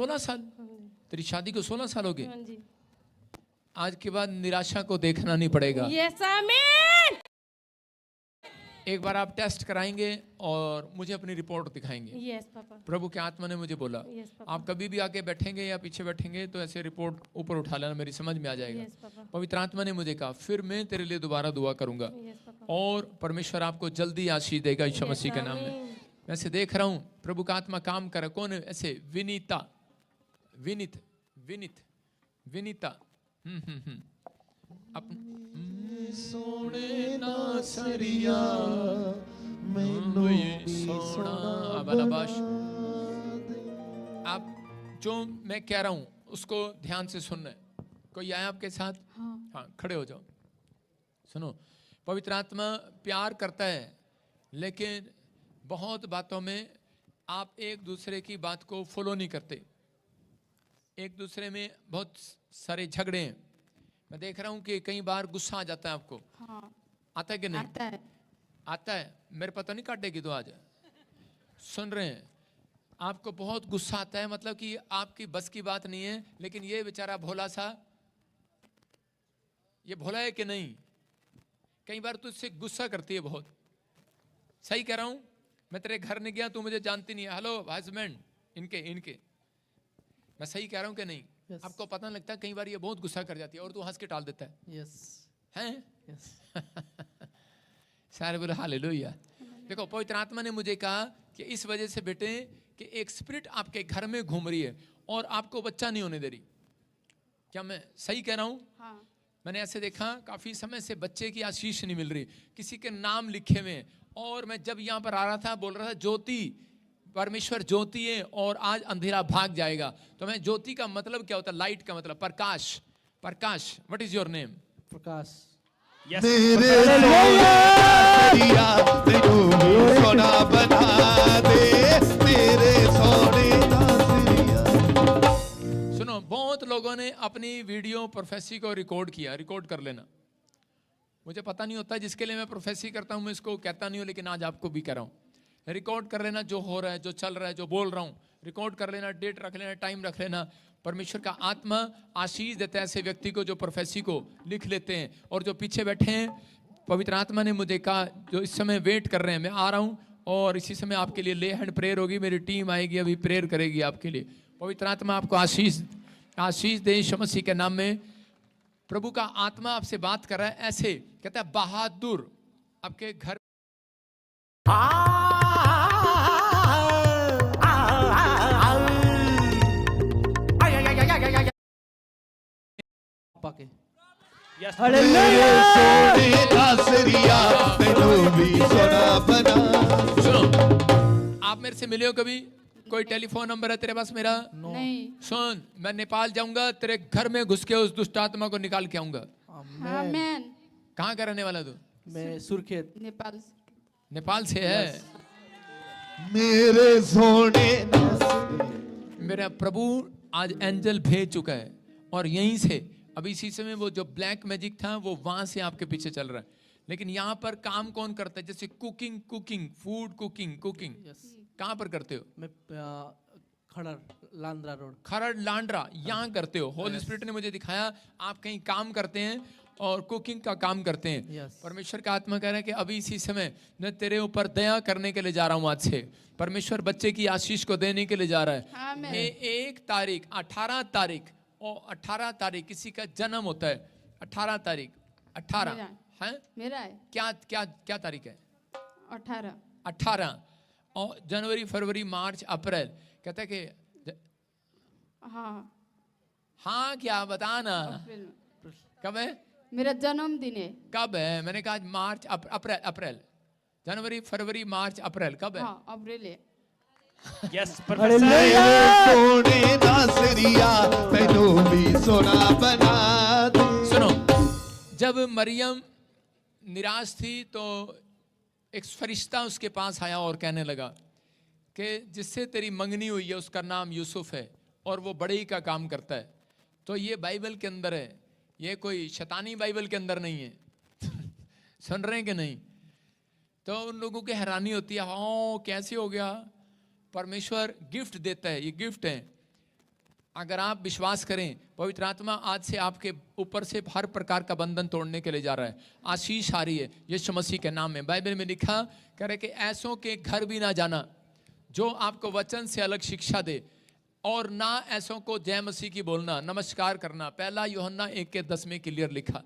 16 साल? तेरी शादी को 16 साल हो गए। हाँ जी। आज के बाद निराशा को देखना नहीं पड़ेगा। यस आमीन। एक बार आप टेस्ट कराएंगे और मुझे अपनी रिपोर्ट दिखाएंगे। Yes papa. प्रभु के आत्मा ने मुझे बोला यस पापा। आप कभी भी आगे बैठेंगे या पीछे बैठेंगे तो ऐसे रिपोर्ट ऊपर उठा लेना, मेरी समझ में आ जाएगा। Yes papa. पवित्र आत्मा ने मुझे कहा फिर मैं तेरे लिए दोबारा दुआ करूंगा यस पापा। और परमेश्वर आपको जल्दी आशीष देगा यीशु यस मसीह के नाम में। आमीन। मैं ऐसे देख रहा हूँ प्रभु का आत्मा काम कर रहा है। कौन है ऐसे? विनीता, विनित, विनित, विनीता। सोने ना सरिया मैनू सोना। आप जो मैं कह रहा हूं उसको ध्यान से सुनना है। कोई आया आपके साथ? हाँ, खड़े हो जाओ। सुनो, पवित्र आत्मा प्यार करता है लेकिन बहुत बातों में आप एक दूसरे की बात को फॉलो नहीं करते। एक दूसरे में बहुत सारे झगड़े हैं। मैं देख रहा हूं कि कई बार गुस्सा आ जाता है आपको। हाँ। आता है कि नहीं? आता है। आता है। मेरे पता नहीं काटेगी तो आज सुन रहे हैं आपको बहुत गुस्सा आता है, मतलब कि आपकी बस की बात नहीं है। लेकिन ये बेचारा भोला सा, ये भोला है कि नहीं? कई बार तुझसे गुस्सा करती है बहुत। सही कह रहा हूं? मैं तेरे घर नहीं गया, तू मुझे जानती नहीं है। हेलो हस्बैंड, इनके मैं सही कह रहा हूं कि नहीं? Yes. आपको पता नहीं लगता कई बार ये बहुत गुस्सा कर जाती है और तू हंस के टाल देता है। यस हैं? यस सारे बोले हालेलुया। देखो, पवित्र आत्मा ने मुझे कहा कि इस वजह से बेटे कि एक स्पिरिट आपके घर में घूम रही है और आपको बच्चा नहीं होने दे रही। क्या मैं सही कह रहा हूं? हाँ। मैंने ऐसे देखा काफी समय से बच्चे की आशीष नहीं मिल रही, किसी के नाम लिखे हुए हैं। और मैं जब यहाँ पर आ रहा था बोल रहा था ज्योति, परमेश्वर ज्योति है और आज अंधेरा भाग जाएगा। तो मैं ज्योति का मतलब क्या होता है? लाइट का मतलब प्रकाश। प्रकाश, व्हाट इज योर नेम? प्रकाश। मेरे सोना बना दे, मेरे सोने सुनो, बहुत लोगों ने अपनी वीडियो प्रोफेसी को रिकॉर्ड किया। रिकॉर्ड कर लेना। मुझे पता नहीं होता जिसके लिए मैं प्रोफेसी करता हूं, मैं इसको कहता नहीं हूं, लेकिन आज आपको भी कह रहा हूं। रिकॉर्ड कर लेना जो हो रहा है, जो चल रहा है, जो बोल रहा हूं। रिकॉर्ड कर लेना, डेट रख लेना, टाइम रख लेना। परमेश्वर का आत्मा आशीष देता है ऐसे व्यक्ति को जो प्रोफेसी को लिख लेते हैं। और जो पीछे बैठे हैं, पवित्र आत्मा ने मुझे कहा जो इस समय वेट कर रहे हैं, मैं आ रहा हूं और इसी समय आपके लिए ले हैंड प्रेयर होगी। मेरी टीम आएगी, अभी प्रेयर करेगी आपके लिए। पवित्र आत्मा आपको आशीष दे यीशु मसीह के नाम में। प्रभु का आत्मा आपसे बात कर रहा है ऐसे, कहता है बहादुर आपके घर। पाके सुनो, आप मेरे से मिले हो कभी? कोई टेलीफोन नंबर है तेरे पास मेरा? नहीं। सुन, मैं नेपाल जाऊंगा, तेरे घर में घुस के उस दुष्ट आत्मा को निकाल के आऊंगा। आमीन। कहाँ का रहने वाला तू? मैं सुर्खेत। नेपाल। नेपाल से है। मेरे सोने मेरा प्रभु आज एंजल भेज चुका है और यहीं से अभी इसी समय वो जो ब्लैक मैजिक था वो वहां से आपके पीछे चल रहा है। लेकिन यहाँ पर काम कौन करता है? जैसे कुकिंग, फूड कुकिंग कहाँ पर करते हो? मैं खड़र लांद्रा रोड। खरड़ लांड्रा यहाँ करते हो। होली स्पिरिट ने मुझे दिखाया आप कहीं काम करते हैं और कुकिंग का काम करते हैं। Yes. परमेश्वर का आत्मा कह रहा है कि अभी इसी समय मैं तेरे ऊपर दया करने के लिए जा रहा हूँ। आज से परमेश्वर बच्चे की आशीष को देने के लिए जा रहा है। आमीन। 1 तारीख 18 तारीख और 18 तारीख किसी का जन्म होता है। 18 तारीख 18 मेरा। है? मेरा है। क्या तारीख है? 18। और जनवरी, फरवरी, मार्च, अप्रैल। कहता है कि हाँ क्या बताना अप्रैल। कब है? मेरा जन्मदिन है। कब है? मैंने कहा मार्च, अप्रैल, जनवरी, फरवरी, मार्च, अप्रैल। कब है? हाँ, अप्रैल है। यस सोने नासरिया मैनू भी सोना बना दे। सुनो, जब मरियम निराश थी तो एक फरिश्ता उसके पास आया और कहने लगा कि जिससे तेरी मंगनी हुई है उसका नाम यूसुफ है और वो बड़े ही का काम करता है। तो ये बाइबल के अंदर है, ये कोई शैतानी बाइबल के अंदर नहीं है। सुन रहे हैं कि नहीं? तो उन लोगों की हैरानी होती है, हाँ कैसे हो गया? परमेश्वर गिफ्ट देता है, ये गिफ्ट है। अगर आप विश्वास करें, पवित्र आत्मा आज से आपके ऊपर से हर प्रकार का बंधन तोड़ने के लिए जा रहा है। आशीष आ रही है यीशु मसीह के नाम में। बाइबल में लिखा कह रहे कि ऐसों के घर भी ना जाना जो आपको वचन से अलग शिक्षा दे, और ना ऐसों को जय मसीह की बोलना, नमस्कार करना। पहला यूहन्ना 1:10 में क्लियर लिखा।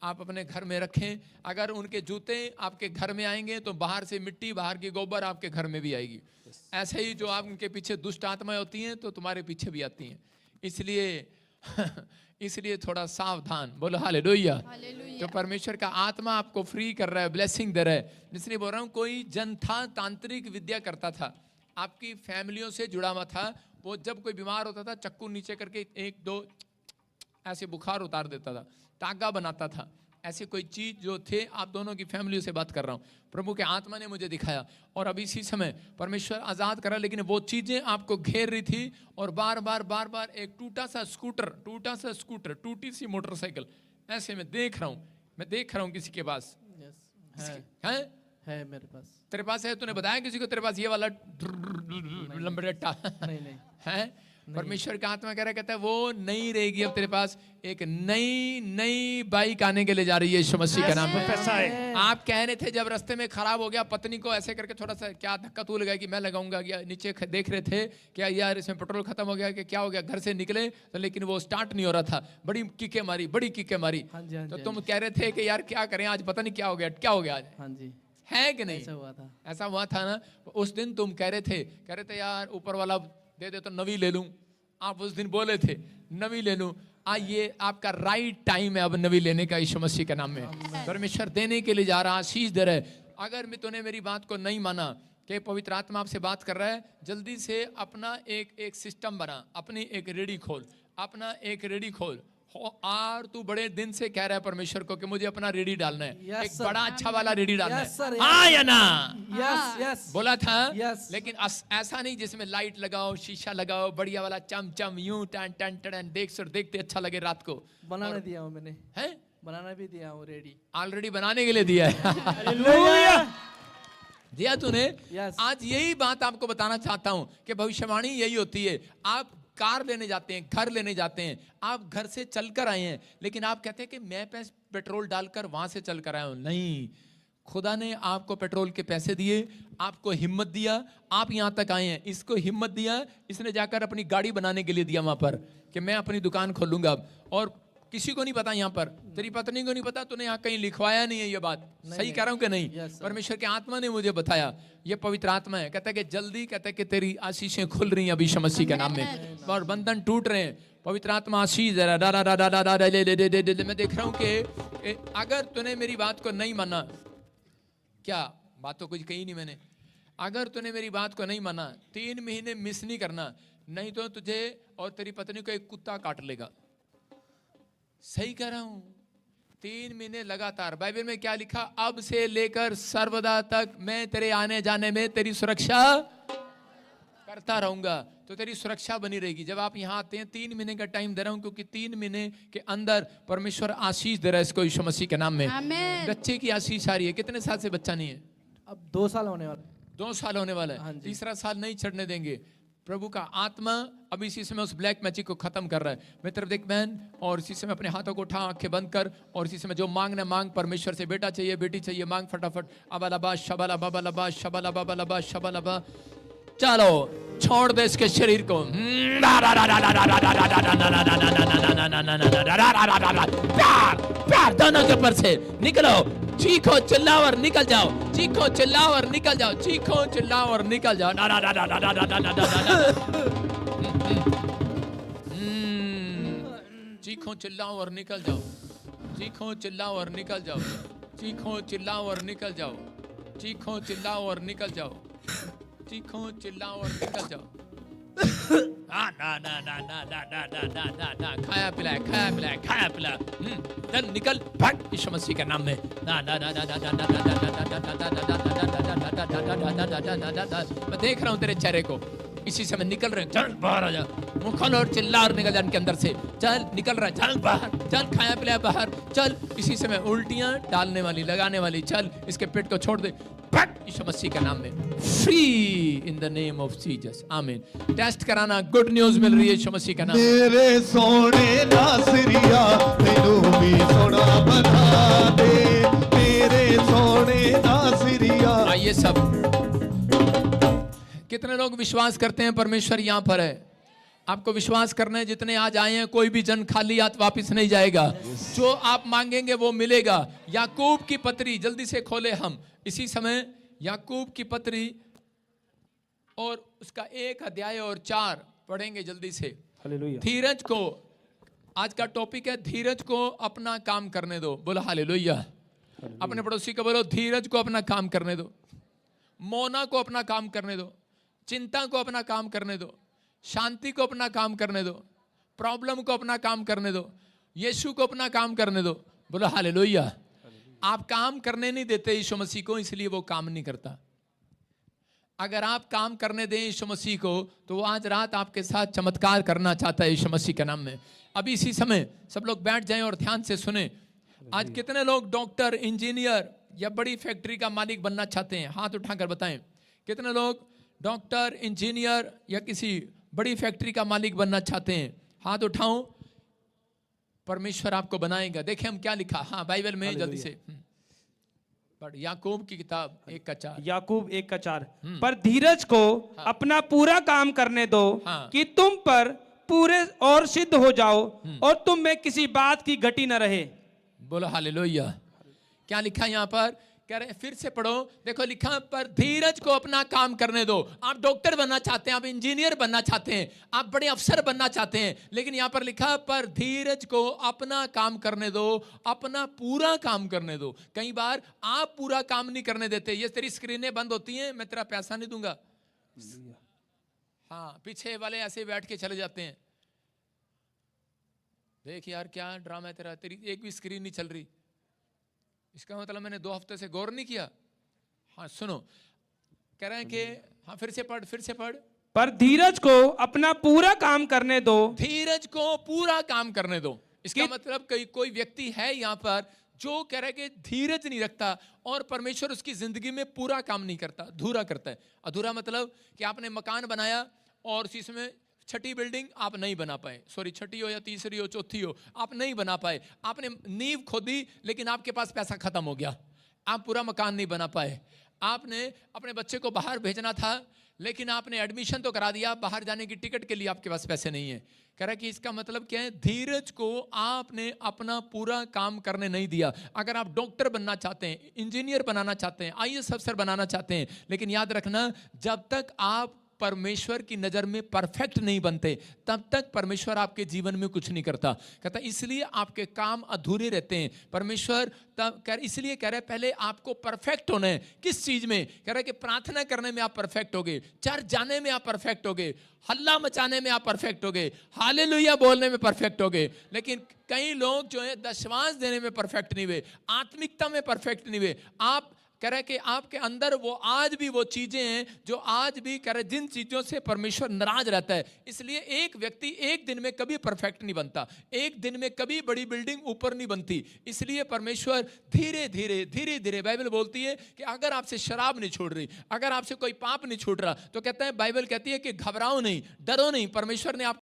आप अपने घर में रखें। अगर उनके जूते आपके घर में आएंगे तो बाहर से मिट्टी, बाहर की गोबर आपके घर में भी आएगी। ऐसे ही जो आप उनके पीछे दुष्ट आत्माएं होती हैं तो तुम्हारे पीछे भी आती हैं। इसलिए थोड़ा सावधान। बोलो हालेलुया। तो परमेश्वर का आत्मा आपको फ्री कर रहा है, ब्लेसिंग दे रहा है। इसलिए बोल रहा हूँ, कोई जन था तांत्रिक विद्या करता था, आपकी फैमिलियों से जुड़ा हुआ था। वो जब कोई बीमार होता था चक्कू नीचे करके 1-2 ऐसे बुखार उतार देता था, तागा बनाता था। ऐसी कोई चीज जो थे, आप दोनों की फैमिली से बात कर रहा हूँ, प्रभु के आत्मा ने मुझे दिखाया। और अब इसी समय परमेश्वर आजाद करा, लेकिन वो चीजें आपको घेर रही थी। और बार बार एक टूटा सा स्कूटर, टूटी सी मोटरसाइकिल, ऐसे मैं देख रहा हूँ किसी के पास है मेरे पास। तेरे पास है? तूने बताया किसी को तेरे पास ये वाला लंबरेटा नहीं है? परमेश्वर का आत्मा कह रहा, कहता है वो नहीं रहेगी अब तेरे पास। एक नई बाइक आने के लिए जा रही है यीशु मसीह के नाम में। आप कह रहे थे जब रास्ते में खराब हो गया, पत्नी को ऐसे करके थोड़ा सा क्या धक्का तू लगा कि मैं लगाऊंगा, या नीचे देख रहे थे क्या यार इसमें पेट्रोल खत्म हो गया कि क्या हो गया, घर से निकले तो लेकिन वो स्टार्ट नहीं हो रहा था, बड़ी किके मारी। तो तुम कह रहे थे कि यार क्या करें आज, पता नहीं क्या हो गया आज। हाँ जी, है कि नहीं? ऐसा हुआ था ना। उस दिन तुम कह रहे थे यार ऊपर वाला दे दे तो नवी ले लूं। आप उस दिन बोले थे नवी ले लूं। ये आपका राइट टाइम है अब नवी लेने का यीशु मसीह के नाम में। परमेश्वर देने के लिए जा रहा, आशीष दे रहा है। अगर मैं तूने मेरी बात को नहीं माना कि पवित्र आत्मा आपसे बात कर रहा है, जल्दी से अपना एक सिस्टम बना, अपनी एक रेडी खोल। और तू बड़े दिन से कह रहा है परमेश्वर को कि मुझे अपना रेडी डालना है, एक बड़ा अच्छा वाला रेडी डालना है। हाँ या ना? यस बोला था। Yes. लेकिन ऐसा नहीं जिसमें लाइट लगाओ, शीशा लगाओ, बढ़िया वाला चम यूं टन देखते अच्छा लगे रात को। बनाने दिया हूँ मैंने, है बनाना भी दिया हूँ, रेडी ऑलरेडी बनाने के लिए दिया है। दिया तूने। Yes. आज यही बात आपको बताना चाहता हूं कि भविष्यवाणी यही होती है। आप कार लेने जाते हैं, घर लेने जाते हैं, आप घर से चलकर आए हैं, लेकिन आप कहते हैं कि मैं पेट्रोल डालकर वहां से चलकर आया हूं। नहीं, खुदा ने आपको पेट्रोल के पैसे दिए, आपको हिम्मत दिया, आप यहां तक आए हैं। इसको हिम्मत दिया, इसने जाकर अपनी गाड़ी बनाने के लिए दिया वहां पर कि मैं अपनी दुकान खोलूंगा। और किसी को नहीं पता, यहाँ पर तेरी पत्नी को नहीं पता, तूने यहाँ कहीं लिखवाया नहीं है ये बात। सही कह रहा हूँ कि नहीं? परमेश्वर के आत्मा ने मुझे बताया, ये पवित्र आत्मा है। कहता है कि जल्दी, कहता है कि तेरी आशीषें खुल रही हैं अभी यीशु मसीह के नाम में, और बंधन टूट रहे हैं। पवित्र आत्मा आशीष दे रहा। मैं देख रहा हूँ कि अगर तूने मेरी बात को नहीं माना, क्या बात तो कुछ कही नहीं मैंने, अगर तूने मेरी बात को नहीं माना, 3 महीने मिस नहीं करना, नहीं तो तुझे और तेरी पत्नी को एक कुत्ता काट लेगा। सही कह रहा हूं। 3 महीने लगातार। बाइबल में क्या लिखा? अब से लेकर सर्वदा तक मैं तेरे आने जाने में तेरी सुरक्षा करता रहूंगा। तो तेरी सुरक्षा बनी रहेगी। जब आप यहाँ आते हैं, 3 महीने का टाइम दे रहा हूं, क्योंकि 3 महीने के अंदर परमेश्वर आशीष दे रहा है इसको यीशु मसीह के नाम में। बच्चे की आशीष आ रही है। कितने साल से बच्चा नहीं है? अब 2 साल होने वाला। 2 साल होने वाला है। तीसरा साल नहीं चढ़ने देंगे। प्रभु का आत्मा अब इसी समय उस ब्लैक मैजिक को खत्म कर रहा है। मैं तरफ देख बहन, और इसी समय अपने हाथों को उठा, आंखें बंद कर, और इसी समय जो मांगना मांग परमेश्वर से। बेटा चाहिए, बेटी चाहिए, मांग फटाफट। अबालबा शबाला बाबा लबा शबाला बाबा लबा शबालबा। चलो छोड़ दे इसके शरीर को। प्यार दोनों के ऊपर से निकलो। चीखो चिल्लाओ और निकल जाओ। चीखो चिल्लाओ और निकल जाओ। चीखो चिल्लाओ और निकल जाओ। चीखो चिल्लाओ और निकल जाओ। चीखो चिल्लाओ और निकल जाओ। चीखो चिल्लाओ और निकल जाओ। चीखो चिल्लाओ और निकल जाओ। चीखो चिल्लाओ और निकल जाओ। ना खाया पिलाया। चल निकल, भाग यीशु मसीह के नाम में। मैं देख रहा हूँ तेरे चेहरे को, इसी समय निकल रहे। चल बाहर आ जा, मुंह खोल और चिल्ला और निकल जा इनके अंदर से। चल निकल रहा है, चल बाहर, चल खाया पिलाया बाहर। चल इसी समय उल्टियां डालने वाली, लगाने वाली, चल इसके पेट को छोड़ दे। यीशु मसीह के नाम में free in the name of Jesus आमीन। टेस्ट कराना, गुड न्यूज मिल रही है यीशु मसीह का नाम। मेरे सोने नासरिया तैनू भी सोना बना दे, मेरे सोने नासरिया। आइए सब, कितने लोग विश्वास करते हैं परमेश्वर यहाँ पर है? आपको विश्वास करना है, जितने आज आए हैं कोई भी जन खाली हाथ वापस नहीं जाएगा। जो आप मांगेंगे वो मिलेगा। याकूब की पत्री जल्दी से खोले हम इसी समय, याकूब की पत्री और उसका 1 अध्याय और 4 पढ़ेंगे जल्दी से। हालेलुया। धीरज को, आज का टॉपिक है धीरज को अपना काम करने दो। बोलो हालेलुया। अपने पड़ोसी को बोलो धीरज को अपना काम करने दो, मौना को अपना काम करने दो, चिंता को अपना काम करने दो, शांति को अपना काम करने दो, प्रॉब्लम को अपना काम करने दो, यीशु को अपना काम करने दो। बोलो हालेलुया। आप काम करने नहीं देते यीशु मसीह को, इसलिए वो काम नहीं करता। अगर आप काम करने दें यीशु मसीह को तो वो आज रात आपके साथ चमत्कार करना चाहता है यीशु मसीह के नाम में। अभी इसी समय सब लोग बैठ जाएं और ध्यान से सुने। आज कितने लोग डॉक्टर, इंजीनियर या बड़ी फैक्ट्री का मालिक बनना चाहते हैं? हाथ उठाकर बताएं। कितने लोग डॉक्टर, इंजीनियर या किसी बड़ी फैक्ट्री का मालिक बनना चाहते हैं? हाथ उठाओ। परमेश्वर आपको बनाएगा। देखें हम क्या लिखा, हाँ बाइबल में जल्दी से पढ़। याकूब की किताब 1:4। याकूब 1:4। पर धीरज को अपना पूरा काम करने दो, हाँ। कि तुम पर पूरे और सिद्ध हो जाओ और तुम में किसी बात की घटी न रहे। बोलो हालेलुया। क्या लिखा यहाँ पर? कह रहे हैं, फिर से पढ़ो। देखो लिखा, पर धीरज को अपना काम करने दो। आप डॉक्टर बनना चाहते हैं, आप इंजीनियर बनना चाहते हैं, आप बड़े अफसर बनना चाहते हैं, लेकिन यहाँ पर लिखा पर धीरज को अपना काम करने दो, अपना पूरा काम करने दो। कई बार आप पूरा काम नहीं करने देते। ये तेरी स्क्रीनें बंद होती हैं, मैं तेरा पैसा नहीं दूंगा। हाँ, पीछे वाले ऐसे बैठ के चले जाते हैं। देख यार क्या ड्रामा है तेरा, तेरी एक भी स्क्रीन नहीं चल रही। इसका मतलब मैंने 2 हफ्ते से गौर नहीं किया। हाँ सुनो, कह रहे हैं कि हाँ फिर से पढ़, फिर से पढ़। पर धीरज को अपना पूरा काम करने दो। धीरज को पूरा काम करने दो। इसका मतलब कोई व्यक्ति है यहाँ पर जो कह रहा है कि धीरज नहीं रखता और परमेश्वर उसकी जिंदगी में पूरा काम नहीं करता, अधूरा करता है। अधूरा मतलब कि आपने मकान बनाया और उसी समय 6ठी बिल्डिंग आप नहीं बना पाए, सॉरी 6ठी हो या 3री हो 4थी हो, आप नहीं बना पाए। आपने नींव खोदी लेकिन आपके पास पैसा खत्म हो गया, आप पूरा मकान नहीं बना पाए। आपने अपने बच्चे को बाहर भेजना था लेकिन आपने एडमिशन तो करा दिया, बाहर जाने की टिकट के लिए आपके पास पैसे नहीं है। कह रहा है कि इसका मतलब क्या है? धीरज को आपने अपना पूरा काम करने नहीं दिया। अगर आप डॉक्टर बनना चाहते हैं, इंजीनियर बनाना चाहते हैं, IAS अफसर बनाना चाहते हैं, लेकिन याद रखना जब तक आप परमेश्वर की नजर में परफेक्ट नहीं बनते तब तक परमेश्वर आपके जीवन में कुछ नहीं करता। कहता इसलिए आपके काम अधूरे रहते हैं। परमेश्वर इसलिए कह रहे हैं पहले आपको परफेक्ट होना है। किस चीज में? कह रहा है कि प्रार्थना करने में आप परफेक्ट होगे, चर्च जाने में आप परफेक्ट होगे, हल्ला मचाने में आप परफेक्ट होगे, हालेलुया बोलने में परफेक्ट होगे। लेकिन कई लोग जो है दशमांश देने में परफेक्ट नहीं हुए, आत्मिकता में परफेक्ट नहीं हुए। आप कह रहे कि आपके अंदर वो आज भी वो चीजें हैं जो आज भी कह रहे जिन चीजों से परमेश्वर नाराज रहता है। इसलिए एक व्यक्ति एक दिन में कभी परफेक्ट नहीं बनता, एक दिन में कभी बड़ी बिल्डिंग ऊपर नहीं बनती। इसलिए परमेश्वर धीरे धीरे बाइबल बोलती है कि अगर आपसे शराब नहीं छूट रही, अगर आपसे कोई पाप नहीं छूट रहा, तो कहता है बाइबल कहती है कि घबराओ नहीं, डरो नहीं। परमेश्वर ने